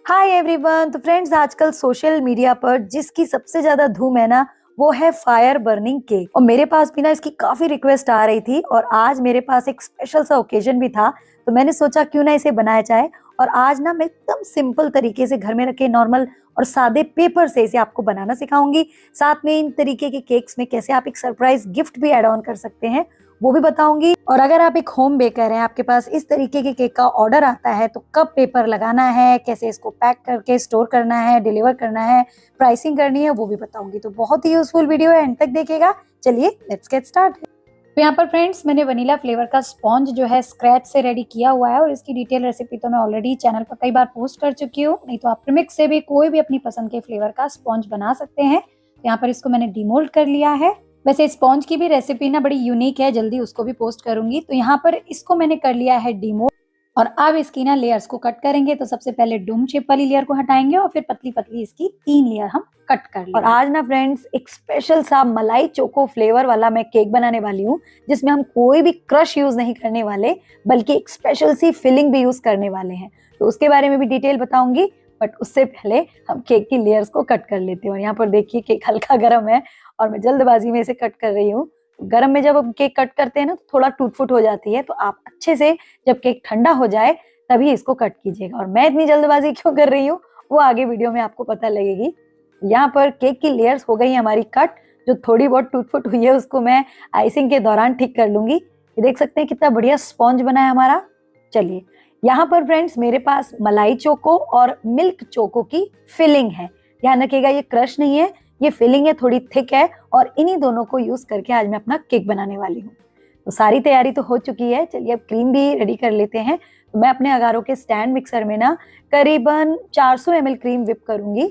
Hi everyone. तो friends, आजकल social media पर जिसकी सबसे ज्यादा धूम है ना, वो है फायर बर्निंग केक। और मेरे पास भी ना इसकी काफी रिक्वेस्ट आ रही थी और आज मेरे पास एक स्पेशल सा ओकेजन भी था, तो मैंने सोचा क्यों ना इसे बनाया जाए। और आज ना मैं एकदम सिंपल तरीके से घर में रखे नॉर्मल और सादे पेपर से इसे आपको बनाना सिखाऊंगी। साथ में इन तरीके के केक्स में कैसे आप एक सरप्राइज गिफ्ट भी एड ऑन कर सकते हैं वो भी बताऊंगी। और अगर आप एक होम बेकर हैं, आपके पास इस तरीके के केक का ऑर्डर आता है, तो कब पेपर लगाना है, कैसे इसको पैक करके स्टोर करना है, डिलीवर करना है, प्राइसिंग करनी है, वो भी बताऊंगी। तो बहुत ही यूजफुल वीडियो है, एंड तक देखिएगा। चलिए लेट्स गेट स्टार्ट। तो यहाँ पर फ्रेंड्स, मैंने वनीला फ्लेवर का स्पॉन्ज जो है स्क्रैच से रेडी किया हुआ है, और इसकी डिटेल रेसिपी तो मैं ऑलरेडी चैनल पर कई बार पोस्ट कर चुकी हूँ। नहीं तो आप प्रीमिक्स से भी कोई भी अपनी पसंद के फ्लेवर का स्पॉन्ज बना सकते हैं। तो यहाँ पर इसको मैंने डीमोल्ड कर लिया है। वैसे स्पॉन्ज की भी रेसिपी ना बड़ी यूनिक है, जल्दी उसको भी पोस्ट करूंगी। तो यहाँ पर इसको मैंने कर लिया है डीमोल्ड, और अब इसकी ना लेयर्स को कट करेंगे। तो सबसे पहले डूम शेप वाली लेयर को हटाएंगे और फिर पतली पतली इसकी 3 लेयर हम कट कर लेंगे। और आज ना फ्रेंड्स, एक स्पेशल सा मलाई चोको फ्लेवर वाला मैं केक बनाने वाली हूँ, जिसमें हम कोई भी क्रश यूज नहीं करने वाले, बल्कि एक स्पेशल सी फिलिंग भी यूज करने वाले हैं। तो उसके बारे में भी डिटेल बताऊंगी, बट उससे पहले हम केक की लेयर्स को कट कर लेते हैं। और यहाँ पर देखिए केक हल्का गर्म है और मैं जल्दबाजी में इसे कट कर रही हूँ। गरम में जब हम केक कट करते हैं ना, तो थोड़ा टूट फुट हो जाती है, तो आप अच्छे से जब केक ठंडा हो जाए तभी इसको कट कीजिएगा। और मैं इतनी जल्दबाजी क्यों कर रही हूँ वो आगे वीडियो में आपको पता लगेगी। यहाँ पर केक की लेयर्स हो गई हमारी कट। जो थोड़ी बहुत टूट फुट हुई है उसको मैं आइसिंग के दौरान ठीक कर लूंगी। ये देख सकते हैं कितना बढ़िया स्पॉन्ज बना है हमारा। चलिए, यहाँ पर फ्रेंड्स मेरे पास मलाई चोको और मिल्क चोको की फिलिंग है। ध्यान रखिएगा, ये क्रश नहीं है, ये फिलिंग है, थोड़ी थिक है। और इन्हीं दोनों को यूज करके आज मैं अपना केक बनाने वाली हूँ। तो सारी तैयारी तो हो चुकी है। चलिए अब क्रीम भी रेडी कर लेते हैं। तो मैं अपने अगारों के स्टैंड मिक्सर में ना करीबन 400 ml क्रीम विप करूंगी,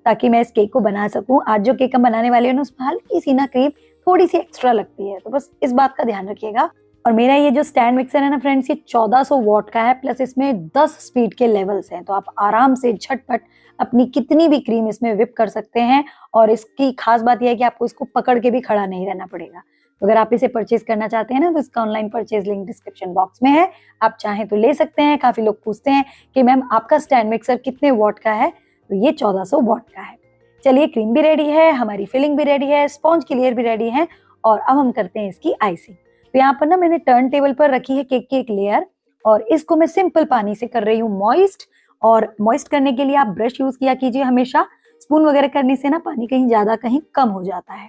ताकि मैं इस केक को बना सकूं। आज जो केक हम बनाने वाले हैं ना, उसमें हल्की सी ना क्रीम थोड़ी सी एक्स्ट्रा लगती है, तो बस इस बात का ध्यान रखिएगा। और मेरा ये जो स्टैंड मिक्सर है ना फ्रेंड्स, ये 1400 वॉट का है, प्लस इसमें 10 स्पीड के लेवल्स हैं। तो आप आराम से झटपट अपनी कितनी भी क्रीम इसमें विप कर सकते हैं। और इसकी खास बात यह है कि आपको इसको पकड़ के भी खड़ा नहीं रहना पड़ेगा। तो अगर आप इसे परचेज करना चाहते हैं ना, तो इसका online purchase link description box में है, आप चाहें तो ले सकते हैं। काफी लोग पूछते हैं कि मैम आपका स्टैंड मिक्सर कितने वॉट का है, तो ये 1400 वॉट का है। चलिए, क्रीम भी रेडी है, हमारी फिलिंग भी रेडी है, स्पॉन्ज की लेयर भी रेडी है, और अब हम करते हैं इसकी आइसिंग। तो यहाँ पर ना मैंने टर्न टेबल पर रखी है केक की एक लेयर, और इसको मैं सिंपल पानी से कर रही हूँ मॉइस्ट। और मॉइस्ट करने के लिए आप ब्रश यूज किया कीजिए हमेशा। स्पून वगैरह करने से ना पानी कहीं ज्यादा कहीं कम हो जाता है।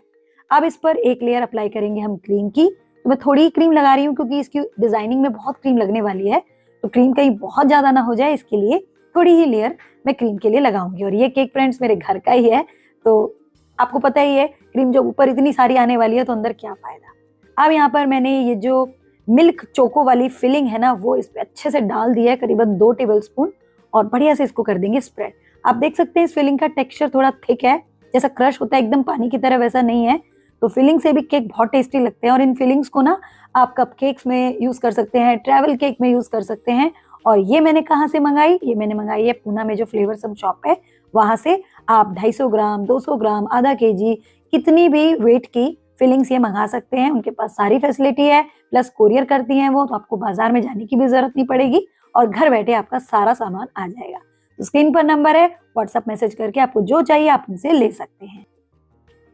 अब इस पर एक लेयर अप्लाई करेंगे हम क्रीम की। तो मैं थोड़ी क्रीम लगा रही हूँ क्योंकि इसकी डिजाइनिंग में बहुत क्रीम लगने वाली है, तो क्रीम कहीं बहुत ज्यादा ना हो जाए, इसके लिए थोड़ी ही लेयर मैं क्रीम के लिए लगाऊंगी। और ये केक फ्रेंड्स मेरे घर का ही है, तो आपको पता ही है क्रीम जो ऊपर इतनी सारी आने वाली है तो अंदर क्या फायदा। अब यहाँ पर मैंने ये जो मिल्क चोको वाली फिलिंग है ना, वो इस पे अच्छे से डाल दिया है, करीबन 2 टेबलस्पून, और बढ़िया से इसको कर देंगे स्प्रेड। आप देख सकते हैं इस फिलिंग का टेक्सचर थोड़ा थिक है, जैसा क्रश होता है एकदम पानी की तरह, वैसा नहीं है। तो फिलिंग से भी केक बहुत टेस्टी लगते हैं। और इन फिलिंग्स को ना आप कपकेक्स में यूज कर सकते हैं, ट्रैवल केक में यूज कर सकते हैं। और ये मैंने कहाँ से मंगाई, ये मैंने मंगाई है पूना में जो फ्लेवरसम शॉप है वहां से। आप 250 ग्राम, 200 ग्राम, आधा केजी, कितनी भी वेट की फिलिंग्स ये मंगा सकते हैं। उनके पास सारी फैसिलिटी है, प्लस कोरियर करती हैं वो, तो आपको बाजार में जाने की भी जरूरत नहीं पड़ेगी, और घर बैठे आपका सारा सामान आ जाएगा। तो स्क्रीन पर नंबर है, व्हाट्सएप मैसेज करके आपको जो चाहिए आप उनसे ले सकते हैं।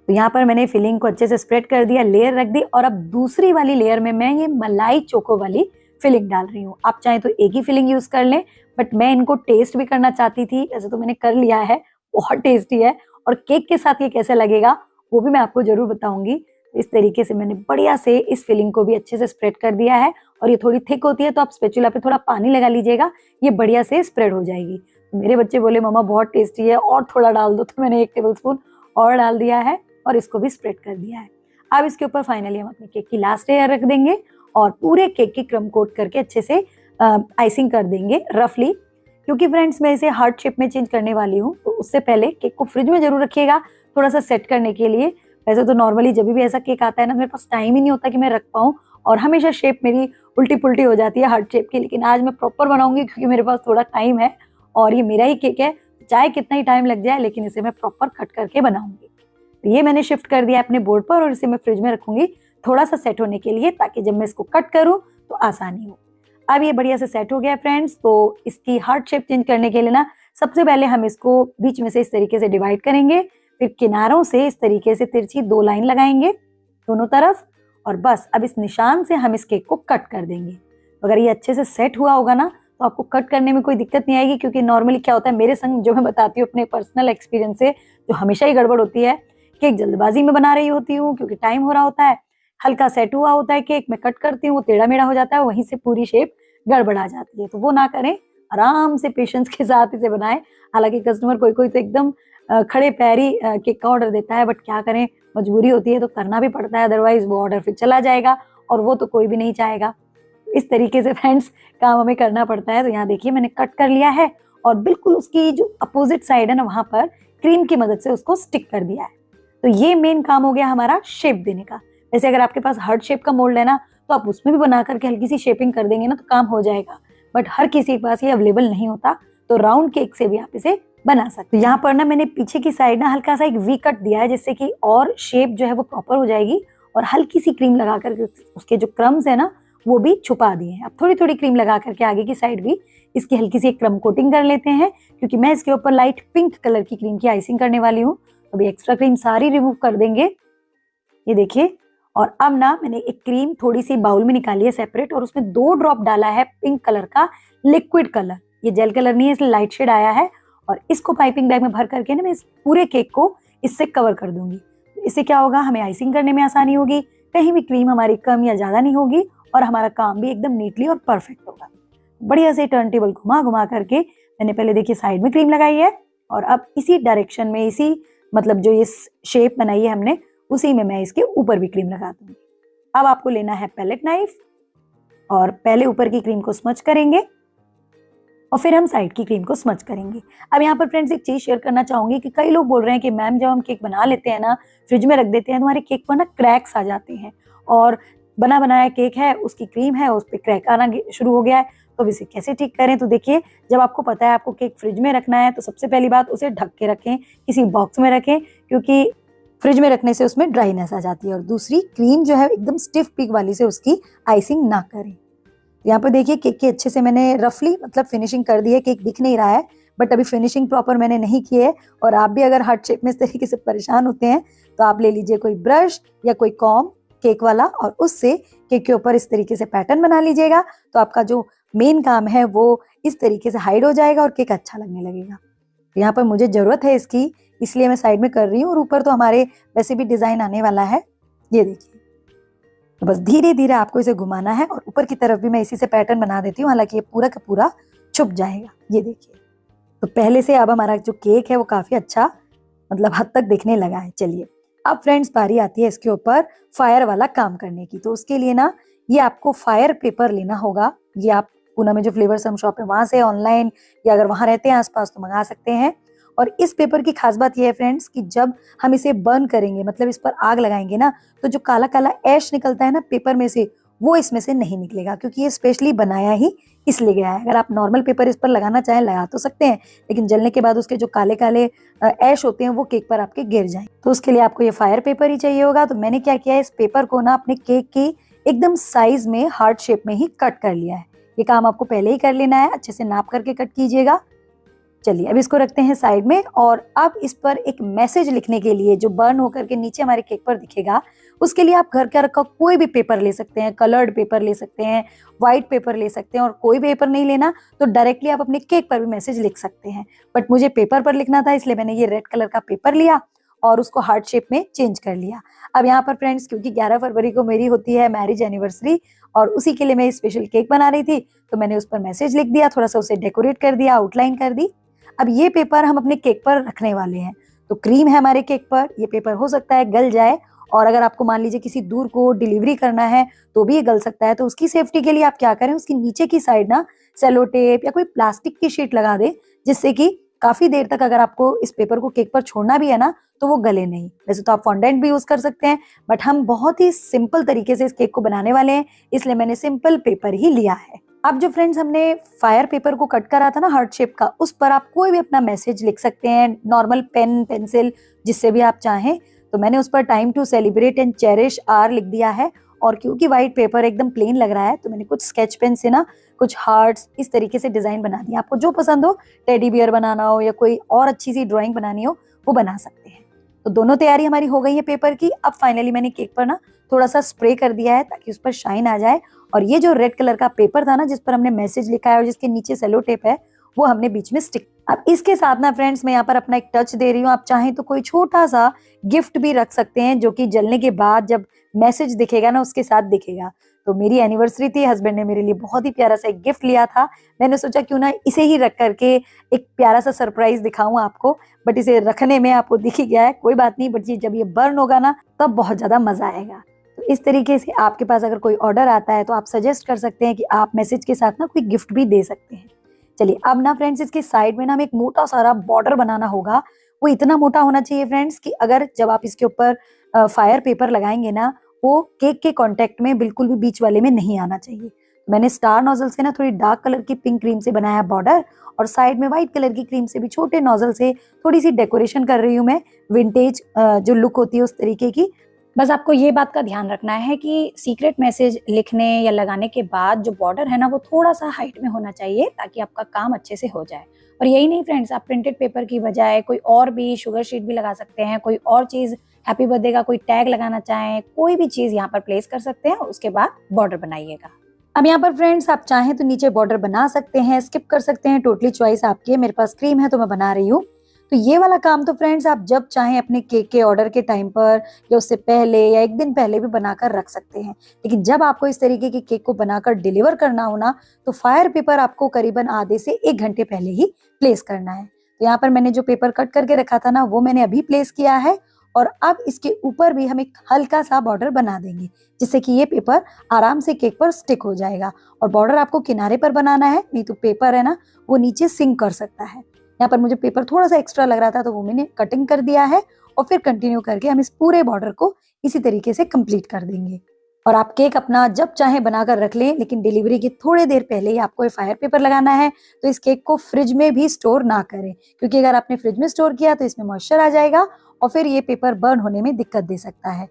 तो यहाँ पर मैंने फिलिंग को अच्छे से स्प्रेड कर दिया, लेयर रख दी, और अब दूसरी वाली लेयर में मैं ये मलाई चोको वाली फिलिंग डाल रही हूँ। आप चाहे तो एक ही फिलिंग यूज कर लें, बट मैं इनको टेस्ट भी करना चाहती थी, वैसे तो मैंने कर लिया है, बहुत टेस्टी है। और केक के साथ ये कैसे लगेगा वो भी मैं आपको जरूर बताऊंगी। इस तरीके से मैंने बढ़िया से इस फिलिंग को भी अच्छे से स्प्रेड कर दिया है। और ये थोड़ी थिक होती है, तो आप स्पैचुला पे थोड़ा पानी लगा लीजिएगा, ये बढ़िया से स्प्रेड हो जाएगी। मेरे बच्चे बोले मम्मा बहुत टेस्टी है, और थोड़ा डाल दो, तो मैंने 1 टेबलस्पून और डाल दिया है, और इसको भी स्प्रेड कर दिया है। अब इसके ऊपर फाइनली हम अपने केक की लास्ट लेयर रख देंगे, और पूरे केक की क्रम कोट करके अच्छे से आइसिंग कर देंगे रफली। क्योंकि फ्रेंड्स मैं इसे हार्ट शेप में चेंज करने वाली हूँ, तो उससे पहले केक को फ्रिज में जरूर रखिएगा थोड़ा सा सेट करने के लिए। वैसे तो नॉर्मली जब भी ऐसा केक आता है ना, मेरे पास टाइम ही नहीं होता कि मैं रख पाऊँ, और हमेशा शेप मेरी उल्टी पुल्टी हो जाती है हार्ट शेप की। लेकिन आज मैं प्रॉपर बनाऊंगी क्योंकि मेरे पास थोड़ा टाइम है, और ये मेरा ही केक है, चाहे कितना ही टाइम लग जाए, लेकिन इसे मैं प्रॉपर कट करके बनाऊंगी। तो ये मैंने शिफ्ट कर दिया अपने बोर्ड पर, और इसे मैं फ्रिज में रखूंगी थोड़ा सा सेट होने के लिए, ताकि जब मैं इसको कट करूं तो आसानी हो। अब ये बढ़िया से सेट हो गया फ्रेंड्स। तो इसकी हार्ट शेप चेंज करने के लिए ना सबसे पहले हम इसको बीच में से इस तरीके से डिवाइड करेंगे, फिर किनारों से इस तरीके से तिरछी 2 लाइन लगाएंगे दोनों तरफ, और बस अब इस निशान से हम इस केक को कट कर देंगे। अगर ये अच्छे से सेट हुआ होगा ना तो आपको कट करने में कोई दिक्कत नहीं आएगी, क्योंकि नॉर्मली क्या होता है मेरे संग, जो मैं बताती हूँ अपने पर्सनल एक्सपीरियंस से, जो हमेशा ही गड़बड़ होती है, केक जल्दबाजी में बना रही होती हूँ क्योंकि टाइम हो रहा होता है, हल्का सेट हुआ होता है केक, मैं कट करती हूँ, वो टेढ़ा मेढ़ा हो जाता है, वहीं से पूरी शेप गड़बड़ा जाती है। तो वो ना करें, आराम से पेशेंस के साथ इसे बनाएं। हालांकि कस्टमर कोई कोई तो एकदम खड़े पैरी केक का ऑर्डर देता है, बट क्या करें, मजबूरी होती है तो करना भी पड़ता है, अदरवाइज वो ऑर्डर फिर चला जाएगा और वो तो कोई भी नहीं चाहेगा। इस तरीके से फ्रेंड्स काम हमें करना पड़ता है। तो यहाँ देखिए मैंने कट कर लिया है और बिल्कुल उसकी जो अपोजिट साइड है ना वहां पर क्रीम की मदद से उसको स्टिक कर दिया है। तो ये मेन काम हो गया हमारा शेप देने का। वैसे अगर आपके पास हार्ट शेप का मोल्ड है ना तो आप उसमें भी बना करके हल्की सी शेपिंग कर देंगे ना तो काम हो जाएगा, बट हर किसी के पास ये अवेलेबल नहीं होता, तो राउंड केक से भी आप इसे बना सकते हैं। यहाँ पर ना मैंने पीछे की साइड ना हल्का सा एक वी कट दिया है, जिससे कि और शेप जो है वो प्रॉपर हो जाएगी, और हल्की सी क्रीम लगा करके उसके जो क्रम्स है ना वो भी छुपा दिए हैं। अब थोड़ी थोड़ी क्रीम लगा करके आगे की साइड भी इसकी हल्की सी एक क्रम कोटिंग कर लेते हैं, क्योंकि मैं इसके ऊपर लाइट पिंक कलर की क्रीम की आइसिंग करने वाली हूँ। अभी एक्स्ट्रा क्रीम सारी रिमूव कर देंगे, ये देखिए। और अब ना मैंने एक क्रीम थोड़ी सी बाउल में निकाली है सेपरेट, और उसमें 2 ड्रॉप डाला है पिंक कलर का लिक्विड कलर। ये जेल कलर नहीं है, इसलिए लाइट शेड आया है, और इसको पाइपिंग बैग में भर करके ना मैं इस पूरे केक को इससे कवर कर दूंगी। इससे क्या होगा, हमें आइसिंग करने में आसानी होगी, कहीं भी क्रीम हमारी कम या ज्यादा नहीं होगी, और हमारा काम भी एकदम नीटली और परफेक्ट होगा। बढ़िया से टर्न टेबल घुमा घुमा करके मैंने पहले देखिए साइड में क्रीम लगाई है, और अब इसी डायरेक्शन में, इसी मतलब जो ये शेप बनाई है हमने, उसी में मैं इसके ऊपर भी क्रीम लगा दूंगी। अब आपको लेना है पैलेट नाइफ, और पहले ऊपर की क्रीम को स्मच करेंगे और फिर हम साइड की क्रीम को स्मच करेंगे। अब यहाँ पर फ्रेंड्स एक चीज शेयर करना चाहूंगी कि कई लोग बोल रहे हैं कि मैम जब हम केक बना लेते हैं ना, फ्रिज में रख देते हैं, तो हमारे केक पर ना क्रैक्स आ जाते हैं, और बना बनाया केक है, उसकी क्रीम है, उस पर क्रैक आना शुरू हो गया है, तो अब इसे कैसे ठीक करें। तो देखिए, जब आपको पता है आपको केक फ्रिज में रखना है तो सबसे पहली बात उसे ढक के रखें, किसी बॉक्स में रखें, क्योंकि फ्रिज में रखने से उसमें ड्राइनेस आ जाती है। और दूसरी, क्रीम जो है एकदम स्टिफ पीक वाली से उसकी आइसिंग ना करें। यहाँ पर देखिए केक की अच्छे से मैंने रफली मतलब फिनिशिंग कर दी है, केक दिख नहीं रहा है, बट अभी फिनिशिंग प्रॉपर मैंने नहीं की है। और आप भी अगर हार्ट शेप में इस तरीके से परेशान होते हैं तो आप ले लीजिए कोई ब्रश या कोई कॉम केक वाला, और उससे केक के ऊपर इस तरीके से पैटर्न बना लीजिएगा, तो आपका जो मेन काम है वो इस तरीके से हाइड हो जाएगा और केक अच्छा लगने लगेगा। यहाँ पर मुझे जरूरत है इसकी, इसलिए मैं साइड में कर रही हूँ, और ऊपर तो हमारे वैसे भी डिजाइन आने वाला है, ये देखिए। तो बस धीरे धीरे आपको इसे घुमाना है, और ऊपर की तरफ भी मैं इसी से पैटर्न बना देती हूँ, हालांकि ये पूरा का पूरा छुप जाएगा, ये देखिए। तो पहले से अब हमारा जो केक है वो काफी अच्छा मतलब हद तक दिखने लगा है। चलिए अब फ्रेंड्स बारी आती है इसके ऊपर फायर वाला काम करने की। तो उसके लिए ना ये आपको फायर पेपर लेना होगा। ये आप पूना में जो फ्लेवर्स हम शॉप है वहां से, ऑनलाइन, या अगर वहां रहते हैं आसपास तो मंगा सकते हैं। और इस पेपर की खास बात यह है फ्रेंड्स कि जब हम इसे बर्न करेंगे, मतलब इस पर आग लगाएंगे ना, तो जो काला काला ऐश निकलता है ना पेपर में से, वो इसमें से नहीं निकलेगा, क्योंकि ये स्पेशली बनाया ही इसलिए गया है। अगर आप नॉर्मल पेपर इस पर लगाना चाहें लगा तो सकते हैं, लेकिन जलने के बाद उसके जो काले काले ऐश होते हैं वो केक पर आपके गिर जाएं। तो उसके लिए आपको ये फायर पेपर ही चाहिए होगा। तो मैंने क्या किया है, इस पेपर को ना अपने केक की एकदम साइज में हार्ट शेप में ही कट कर लिया है। ये काम आपको पहले ही कर लेना है, अच्छे से नाप करके कट कीजिएगा। चलिए अब इसको रखते हैं साइड में, और अब इस पर एक मैसेज लिखने के लिए जो बर्न होकर के नीचे हमारे केक पर दिखेगा, उसके लिए आप घर का रखा कोई भी पेपर ले सकते हैं, कलर्ड पेपर ले सकते हैं, व्हाइट पेपर ले सकते हैं, और कोई पेपर नहीं लेना तो डायरेक्टली आप अपने केक पर भी मैसेज लिख सकते हैं। बट मुझे पेपर पर लिखना था, इसलिए मैंने ये रेड कलर का पेपर लिया और उसको हार्ट शेप में चेंज कर लिया। अब यहाँ पर फ्रेंड्स, क्योंकि 11 फरवरी को मेरी होती है मैरिज एनिवर्सरी, और उसी के लिए मैं स्पेशल केक बना रही थी, तो मैंने उस पर मैसेज लिख दिया, थोड़ा सा उसे डेकोरेट कर दिया, आउटलाइन कर दी। अब ये पेपर हम अपने केक पर रखने वाले हैं। तो क्रीम है हमारे केक पर, ये पेपर हो सकता है गल जाए, और अगर आपको मान लीजिए किसी दूर को डिलीवरी करना है तो भी ये गल सकता है। तो उसकी सेफ्टी के लिए आप क्या करें, उसकी नीचे की साइड ना सेलो टेप या कोई प्लास्टिक की शीट लगा दें, जिससे कि काफी देर तक अगर आपको इस पेपर को केक पर छोड़ना भी है ना तो वो गले नहीं। वैसे तो आप फॉन्डेंट भी यूज कर सकते हैं, बट हम बहुत ही सिंपल तरीके से इस केक को बनाने वाले हैं, इसलिए मैंने सिंपल पेपर ही लिया है। अब जो फ्रेंड्स हमने फायर पेपर को कट करा था ना हार्ट शेप का, उस पर आप कोई भी अपना मैसेज लिख सकते हैं, नॉर्मल पेन पेंसिल जिससे भी आप चाहें। तो मैंने उस पर time to celebrate and cherish are लिख दिया है, और क्योंकि व्हाइट पेपर एकदम प्लेन लग रहा है तो मैंने कुछ स्केच पेन से ना कुछ हार्ट्स इस तरीके से डिजाइन बना दिया। आपको जो पसंद हो, टेडी बियर बनाना हो या कोई और अच्छी सी ड्राइंग बनानी हो, वो बना सकते हैं। तो दोनों तैयारी हमारी हो गई है पेपर की। अब फाइनली मैंने केक पर ना थोड़ा सा स्प्रे कर दिया है ताकि उस पर शाइन आ जाए। और ये जो रेड कलर का पेपर था ना जिस पर हमने मैसेज लिखा है और जिसके नीचे सेलो टेप है, वो हमने बीच में स्टिक। अब इसके साथ ना फ्रेंड्स मैं यहाँ पर अपना एक टच दे रही हूँ। आप चाहें तो कोई छोटा सा गिफ्ट भी रख सकते हैं जो कि जलने के बाद जब मैसेज दिखेगा ना उसके साथ दिखेगा। तो मेरी एनिवर्सरी थी, हस्बैंड ने मेरे लिए बहुत ही प्यारा सा एक गिफ्ट लिया था। मैंने सोचा क्यों ना इसे ही रख करके एक प्यारा सा सरप्राइज दिखाऊं आपको, बट इसे रखने में आपको दिख ही गया है, कोई बात नहीं। बट जब ये बर्न होगा ना तब बहुत ज्यादा मजा आएगा। तो इस तरीके से आपके पास अगर कोई ऑर्डर आता है तो आप सजेस्ट कर सकते हैं कि आप मैसेज के साथ ना कोई गिफ्ट भी दे सकते हैं। चलिए अब ना फ्रेंड्स इसके साइड में ना हमें एक मोटा सारा बॉर्डर बनाना होगा। वो इतना मोटा होना चाहिए फ्रेंड्स कि अगर जब आप इसके ऊपर फायर पेपर लगाएंगे ना, वो केक के कांटेक्ट में बिल्कुल भी बीच वाले में नहीं आना चाहिए। मैंने स्टार नोजल से ना थोड़ी डार्क कलर की पिंक क्रीम से बनाया बॉर्डर, और साइड में व्हाइट कलर की क्रीम से भी छोटे नोजल से थोड़ी सी डेकोरेशन कर रही हूँ मैं, विंटेज जो लुक होती है उस तरीके की। बस आपको ये बात का ध्यान रखना है कि सीक्रेट मैसेज लिखने या लगाने के बाद जो बॉर्डर है ना वो थोड़ा सा हाइट में होना चाहिए ताकि आपका काम अच्छे से हो जाए। और यही नहीं फ्रेंड्स, आप प्रिंटेड पेपर की बजाय कोई और भी शुगर शीट भी लगा सकते हैं, कोई और चीज हैप्पी बर्थडे का कोई टैग लगाना चाहें, कोई भी चीज यहाँ पर प्लेस कर सकते हैं। उसके बाद बॉर्डर बनाइएगा। अब यहाँ पर फ्रेंड्स आप चाहें तो नीचे बॉर्डर बना सकते हैं, स्किप कर सकते हैं, टोटली चॉइस आपकी है। मेरे पास क्रीम है तो मैं बना रही हूँ। तो ये वाला काम तो फ्रेंड्स आप जब चाहें अपने केक के ऑर्डर के टाइम पर या उससे पहले या एक दिन पहले भी बनाकर रख सकते हैं। लेकिन जब आपको इस तरीके के केक को बनाकर डिलीवर करना हो ना, तो फायर पेपर आपको करीबन आधे से 1 घंटे पहले ही प्लेस करना है। तो यहाँ पर मैंने जो पेपर कट करके रखा था ना वो मैंने अभी प्लेस किया है। और अब इसके ऊपर भी हम एक हल्का सा बॉर्डर बना देंगे जिससे कि ये पेपर आराम से केक पर स्टिक हो जाएगा। और बॉर्डर आपको किनारे पर बनाना है, नहीं तो पेपर है ना वो नीचे सिंक कर सकता है। यहाँ पर मुझे पेपर थोड़ा सा एक्स्ट्रा लग रहा था तो वो मैंने कटिंग कर दिया है। और फिर कंटिन्यू करके हम इस पूरे बॉर्डर को इसी तरीके से कंप्लीट कर देंगे। और आप केक अपना जब चाहे बनाकर रख लें, लेकिन डिलीवरी की थोड़ी देर पहले ही आपको ये फायर पेपर लगाना है। तो इस केक को फ्रिज में भी स्टोर ना करें, क्योंकि अगर आपने फ्रिज में स्टोर किया तो इसमें मॉइस्चर आ जाएगा और फिर ये पेपर बर्न होने में दिक्कत दे सकता है।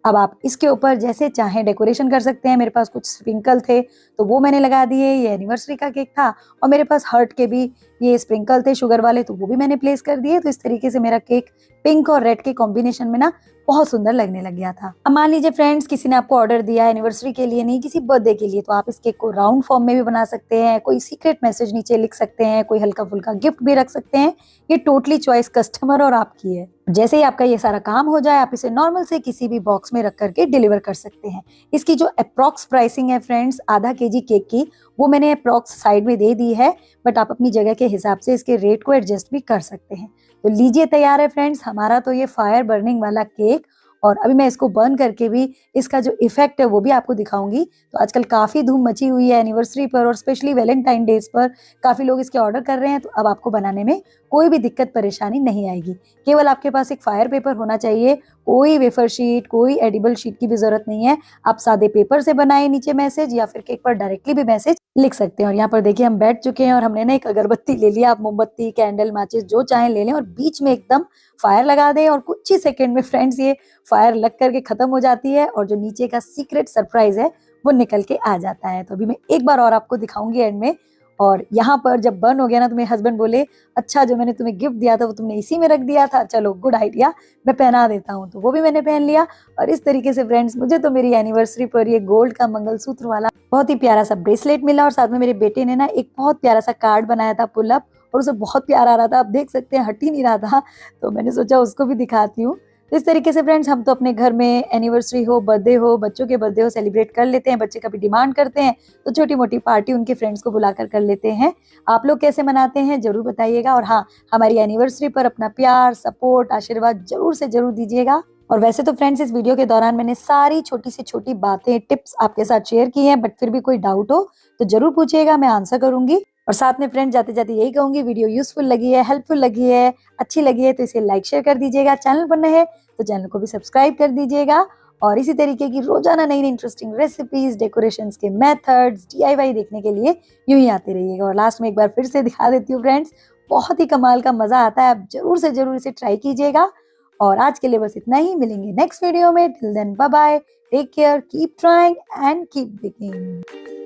अब आप इसके ऊपर जैसे चाहें डेकोरेशन कर सकते हैं। मेरे पास कुछ स्प्रिंकल थे तो वो मैंने लगा दिए। ये एनिवर्सरी का केक था और मेरे पास हर्ट के भी ये स्प्रिंकल थे शुगर वाले, तो वो भी मैंने प्लेस कर दिए। तो इस तरीके से मेरा केक पिंक और रेड के कॉम्बिनेशन में ना बहुत सुंदर लगने लग गया था। अब मान लीजिए फ्रेंड्स किसी ने आपको ऑर्डर दिया एनिवर्सरी के लिए, नहीं किसी बर्थडे के लिए, तो आप इस केक को राउंड फॉर्म में भी बना सकते हैं, कोई सीक्रेट मैसेज नीचे लिख सकते हैं, कोई हल्का फुल्का गिफ्ट भी रख सकते हैं। ये टोटली चॉइस कस्टमर और आपकी है। जैसे ही आपका ये सारा काम हो जाए आप इसे नॉर्मल से किसी भी बॉक्स में रख करके डिलीवर कर सकते हैं। इसकी जो अप्रॉक्स प्राइसिंग है फ्रेंड्स आधा केजी केक की, वो मैंने अप्रॉक्स साइड में दे दी है, बट आप अपनी जगह के हिसाब से इसके रेट को एडजस्ट भी कर सकते हैं। तो लीजिए तैयार है फ्रेंड्स हमारा तो ये फायर बर्निंग वाला केक। और अभी मैं इसको बर्न करके भी इसका जो इफेक्ट है वो भी आपको दिखाऊंगी। तो आजकल काफी धूम मची हुई है एनिवर्सरी पर और स्पेशली वैलेंटाइन डेज पर काफी लोग इसके ऑर्डर कर रहे हैं। तो अब आपको बनाने में कोई भी दिक्कत परेशानी नहीं आएगी। केवल आपके पास एक फायर पेपर होना चाहिए, कोई वेफर शीट कोई एडिबल शीट की भी जरूरत नहीं है। आप सादे पेपर से बनाए नीचे मैसेज या फिर केक पर डायरेक्टली भी मैसेज लिख सकते हैं। और यहाँ पर देखिए हम बैठ चुके हैं और हमने ना एक अगरबत्ती ले लिया। आप मोमबत्ती कैंडल माचिस जो चाहे ले लें और बीच में एकदम फायर लगा दें और कुछ ही सेकंड में फ्रेंड्स ये फायर लग करके खत्म हो जाती है और जो नीचे का सीक्रेट सरप्राइज है वो निकल के आ जाता है। तो अभी मैं एक बार और आपको दिखाऊंगी एंड में। और यहाँ पर जब बर्न हो गया ना तो मेरे हस्बैंड बोले अच्छा जो मैंने तुम्हें गिफ्ट दिया था वो तुमने इसी में रख दिया था, चलो गुड आइडिया, मैं पहना देता हूँ। तो वो भी मैंने पहन लिया। और इस तरीके से फ्रेंड्स मुझे तो मेरी एनिवर्सरी पर ये गोल्ड का मंगलसूत्र वाला बहुत ही प्यारा सा ब्रेसलेट मिला और साथ में मेरे बेटे ने ना एक बहुत प्यारा सा कार्ड बनाया था पुल अप और उसे बहुत प्यारा आ रहा था। आप देख सकते हैं हट ही नहीं रहा था, तो मैंने सोचा उसको भी दिखाती हूँ। तो इस तरीके से फ्रेंड्स हम तो अपने घर में एनिवर्सरी हो बर्थडे हो बच्चों के बर्थडे हो सेलिब्रेट कर लेते हैं। बच्चे कभी डिमांड करते हैं तो छोटी मोटी पार्टी उनके फ्रेंड्स को बुलाकर कर लेते हैं। आप लोग कैसे मनाते हैं जरूर बताइएगा। और हाँ, हमारी एनिवर्सरी पर अपना प्यार सपोर्ट आशीर्वाद जरूर से जरूर दीजिएगा। और वैसे तो फ्रेंड्स इस वीडियो के दौरान मैंने सारी छोटी से छोटी बातें टिप्स आपके साथ शेयर की हैं, बट फिर भी कोई डाउट हो तो जरूर पूछिएगा, मैं आंसर करूंगी। और साथ में फ्रेंड जाते जाते यही कहूंगी वीडियो यूजफुल लगी है हेल्पफुल लगी है अच्छी लगी है तो इसे लाइक शेयर कर दीजिएगा। चैनल पर नए हैं तो चैनल को भी सब्सक्राइब कर दीजिएगा। और इसी तरीके की रोजाना नई नई इंटरेस्टिंग रेसिपीज डेकोरेशंस के मेथड्स DIY देखने के लिए यूं ही आते रहिएगा। और लास्ट में एक बार फिर से दिखा देती हूँ फ्रेंड्स, बहुत ही कमाल का मजा आता है, आप जरूर से जरूर इसे ट्राई कीजिएगा। और आज के लिए बस इतना ही, मिलेंगे नेक्स्ट वीडियो में। Till then bye bye. Take care, keep trying and keep baking.